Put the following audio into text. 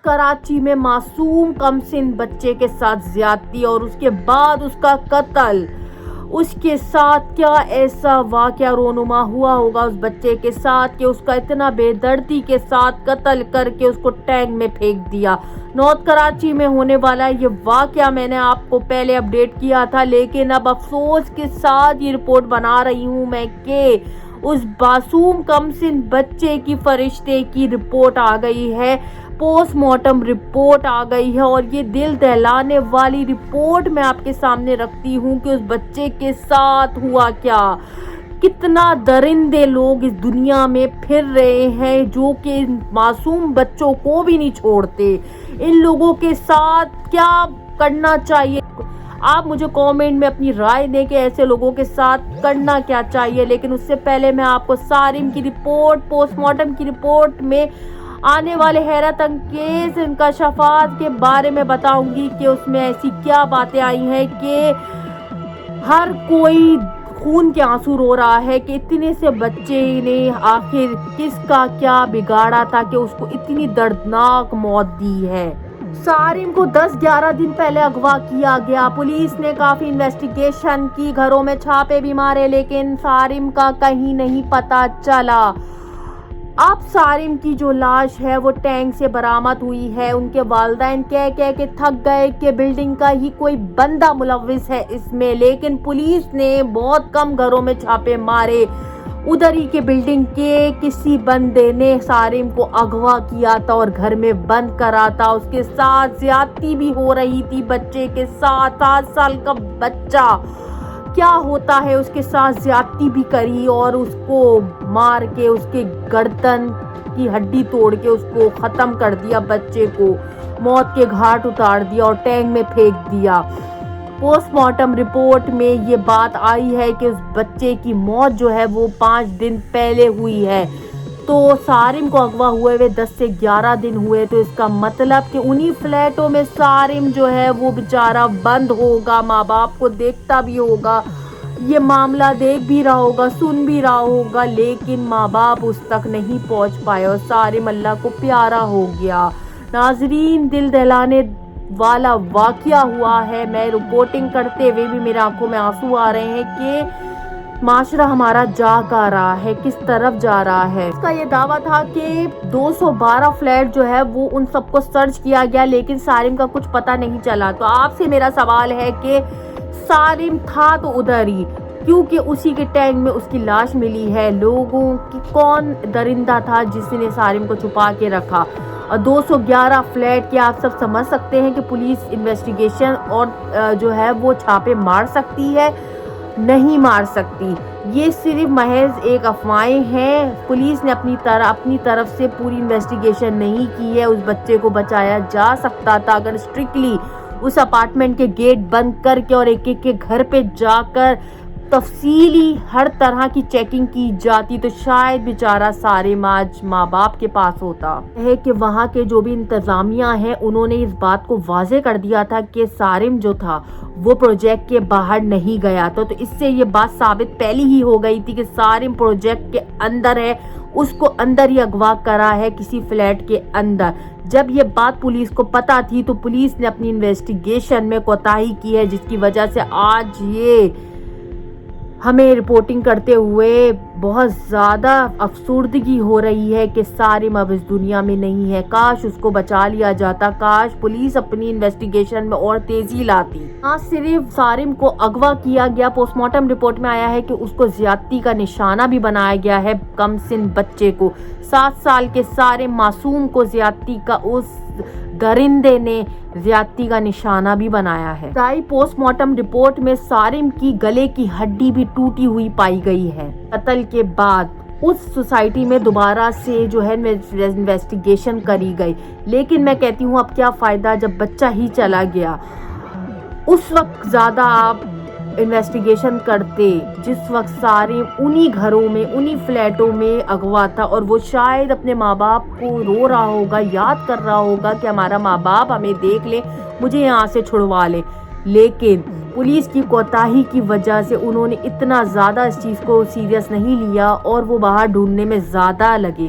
کراچی میں معصوم کم سن بچے کے ساتھ زیادتی اور اس کے بعد اس کا قتل. اس کے ساتھ کیا ایسا واقعہ رونما ہوا ہوگا اس بچے کے ساتھ کہ اس کا اتنا بے دردی کے ساتھ قتل کر کے اس کو ٹینک میں پھینک دیا. نارتھ کراچی میں ہونے والا یہ واقعہ میں نے آپ کو پہلے اپڈیٹ کیا تھا، لیکن اب افسوس کے ساتھ یہ رپورٹ بنا رہی ہوں میں کہ اس معصوم کم سن بچے کی فرشتے کی رپورٹ آ گئی ہے، پوسٹ مارٹم رپورٹ آ گئی ہے، اور یہ دل دہلانے والی رپورٹ میں آپ کے سامنے رکھتی ہوں کہ اس بچے کے ساتھ ہوا کیا. کتنا درندے لوگ اس دنیا میں پھر رہے ہیں جو کہ معصوم بچوں کو بھی نہیں چھوڑتے. ان لوگوں کے ساتھ کیا کرنا چاہیے؟ آپ مجھے کامنٹ میں اپنی رائے دیں کہ ایسے لوگوں کے ساتھ کرنا کیا چاہیے. لیکن اس سے پہلے میں آپ کو صارم کی رپورٹ، پوسٹ مارٹم کی رپورٹ میں آنے والے حیرت انگیز انکشافات کے بارے میں بتاؤں گی کہ اس میں ایسی کیا باتیں آئی ہیں کہ ہر کوئی خون کے آنسو رو رہا ہے کہ اتنے سے بچے نے آخر کس کا کیا بگاڑا تھا کہ اس کو اتنی دردناک موت دی ہے. صارم کو 10-11 دن پہلے اغوا کیا گیا. پولیس نے کافی انویسٹیگیشن کی، گھروں میں چھاپے بھی مارے، لیکن صارم کا کہیں نہیں پتہ چلا. اب صارم کی جو لاش ہے وہ ٹینک سے برآمد ہوئی ہے. ان کے والدین کہہ کے تھک گئے کہ بلڈنگ کا ہی کوئی بندہ ملوث ہے اس میں، لیکن پولیس نے بہت کم گھروں میں چھاپے مارے. ادھر ہی کے بلڈنگ کے کسی بندے نے صارم کو اغوا کیا تھا اور گھر میں بند کرا تھا. اس کے ساتھ زیادتی بھی ہو رہی تھی بچے کے ساتھ. 7 سال کا بچہ کیا ہوتا ہے اس کے ساتھ زیادتی بھی کری اور اس کو مار کے اس کے گردن کی ہڈی توڑ کے اس کو ختم کر دیا، بچے کو موت کے گھاٹ اتار دیا اور ٹینک میں پھینک دیا. پوسٹ مارٹم رپورٹ میں یہ بات آئی ہے کہ اس بچے کی موت جو ہے وہ 5 دن پہلے ہوئی ہے. تو صارم کو اغوا ہوئے 10 سے 11 دن ہوئے، تو اس کا مطلب کہ انہی فلیٹوں میں صارم جو ہے وہ بیچارہ بند ہوگا، ماں باپ کو دیکھتا بھی ہوگا، یہ معاملہ دیکھ بھی رہا ہوگا، سن بھی رہا ہوگا، لیکن ماں باپ اس تک نہیں پہنچ پائے اور صارم اللہ کو پیارا ہو گیا. ناظرین، دل دہلانے والا واقعہ ہوا ہے. میں رپورٹنگ کرتے ہوئے بھی میرے آنکھوں میں آنسو آ رہے ہیں کہ معاشرہ ہمارا جا کہاں رہا ہے، کس طرف جا رہا ہے. اس کا یہ دعویٰ تھا کہ 212 فلیٹ جو ہے وہ ان سب کو سرچ کیا گیا، لیکن صارم کا کچھ پتہ نہیں چلا. تو آپ سے میرا سوال ہے کہ صارم تھا تو ادھر ہی، کیونکہ اسی کے ٹینک میں اس کی لاش ملی ہے. لوگوں کی کون درندہ تھا جس نے صارم کو چھپا کے رکھا؟ اور 211 فلیٹ کے آپ سب سمجھ سکتے ہیں کہ پولیس انویسٹیگیشن اور جو ہے وہ چھاپے مار سکتی ہے؟ نہیں مار سکتی. یہ صرف محض ایک افواہیں ہیں. پولیس نے اپنی طرف سے پوری انویسٹیگیشن نہیں کی ہے. اس بچے کو بچایا جا سکتا تھا اگر اسٹرکٹلی اس اپارٹمنٹ کے گیٹ بند کر کے اور ایک کے گھر پہ جا کر تفصیلی ہر طرح کی چیکنگ کی جاتی، تو شاید بیچارہ صارم آج ماں باپ کے پاس ہوتا. ہے کہ وہاں کے جو بھی انتظامیہ ہیں انہوں نے اس بات کو واضح کر دیا تھا کہ صارم جو تھا وہ پروجیکٹ کے باہر نہیں گیا. تو اس سے یہ بات ثابت پہلی ہی ہو گئی تھی کہ صارم پروجیکٹ کے اندر ہے، اس کو اندر ہی اغوا کرا ہے کسی فلیٹ کے اندر. جب یہ بات پولیس کو پتا تھی تو پولیس نے اپنی انویسٹیگیشن میں کوتاہی کی ہے، جس کی وجہ سے آج یہ ہمیں رپورٹنگ کرتے ہوئے بہت زیادہ افسردگی ہو رہی ہے کہ صارم اب اس دنیا میں نہیں ہے. کاش اس کو بچا لیا جاتا، کاش پولیس اپنی انویسٹیگیشن میں اور تیزی لاتی. نہ صرف صارم کو اغوا کیا گیا، پوسٹ مارٹم رپورٹ میں آیا ہے کہ اس کو زیادتی کا نشانہ بھی بنایا گیا ہے. کم سن بچے کو، 7 سال کے صارم معصوم کو زیادتی کا اس درندے نے زیادتی کا نشانہ بھی بنایا ہے. پوسٹ مارٹم رپورٹ میں صارم کی گلے کی ہڈی بھی ٹوٹی ہوئی پائی گئی ہے. قتل کے بعد اس سوسائٹی میں دوبارہ سے جو ہے انویسٹیگیشن کری گئی، لیکن میں کہتی ہوں اب کیا فائدہ جب بچہ ہی چلا گیا. اس وقت زیادہ آپ انویسٹیگیشن کرتے جس وقت صارم انہی گھروں میں، انہی فلیٹوں میں اغوا تھا، اور وہ شاید اپنے ماں باپ کو رو رہا ہوگا، یاد کر رہا ہوگا کہ ہمارا ماں باپ ہمیں دیکھ لے، مجھے یہاں سے چھڑوا لے. لیکن پولیس کی کوتاہی کی وجہ سے انہوں نے اتنا زیادہ اس چیز کو سیریس نہیں لیا اور وہ باہر ڈھونڈنے میں زیادہ لگے.